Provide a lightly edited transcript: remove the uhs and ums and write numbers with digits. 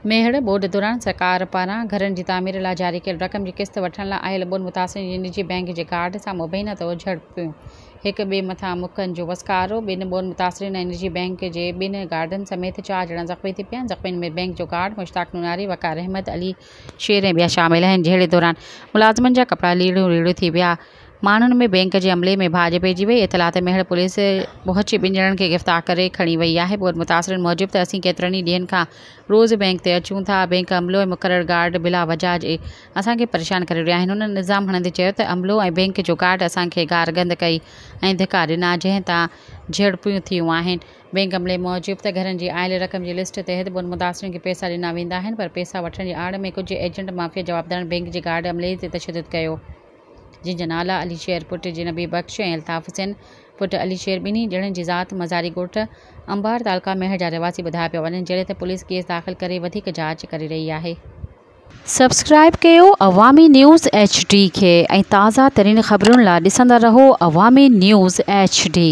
Mehar board दौरान सरकार पारां घरनि जी तामीर लाइ जारी कयल रक़म जी किस्त वठण लाइ आयल ॿुनि मुतासिरनि जी निजी बैंक जे कार्ड सां मुबैना तौरु झड़पियूं। हिक ॿिए मथां मुक्कनि जो वसकारो। ॿिनि ॿुनि मुतासिरनि ऐं निजी बैंक जे ॿिनि गार्डनि समेत 4 ॼणा ज़ख़्मी थी पिया। ज़ख़्मियुनि में बैंक जो गार्ड मुश्ताक नुनारी, वक़ार अहमद, अली शेर ऐं ॿिया शामिल आहिनि। जहिड़े दौरान मुलाज़िमनि जा कपिड़ा लीड़ियूं थी विया। माण्हुनि में बैंक जे अमले में भाॼ पइजी वई। इतला ते मेहड़ पुलिस पहुची 2 ॼणनि खे गिरफ़्तार करे खणी वई आहे। ॿुनि मुतासिरनि मूजिबि त असीं केतिरनि ई ॾींहंनि खां रोज़ बैंक ते अचूं था। बैंक अमलो ऐं मुक़ररु गार्ड बिला वजह जे असांखे परेशान करे रहिया आहिनि। हुननि इल्ज़ाम हणंदे चयो त अमलो ऐं बैंक जो गार्ड असांखे गारगंद कई ऐं धिका ॾिना, जंहिं तां झड़पियूं थियूं आहिनि। बैंक अमले मूजिबि त घरनि जी आयल रक़म जी लिस्ट तहत ॿुनि मुतासिरनि खे पैसा ॾिना वेंदा आहिनि, पर पैसा वठण जी आड़ में कुझु एजेंट माफ़िया जवाबदारनि बैंक जे गार्ड अमले ते तशदुद कयो, जिन जा नाला अली शेर पुट नबी बख्श ऐं अल्ताफ़ हुसैन पुट अली शेर ॿिन्ही ॼणनि जी ज़ात मज़ारी ॻोठ अंबार तालुका मेहर जा रहवासी ॿुधाया पिया वञनि। जहिड़े त पुलिस केस दाख़िल करे वधीक जांच करे रही आहे। सब्सक्राइब कयो अवामी न्यूज़ HD खे ऐं ताज़ा तरीन ख़बरुनि लाइ ॾिसंदा रहो अवामी न्यूज़ HD।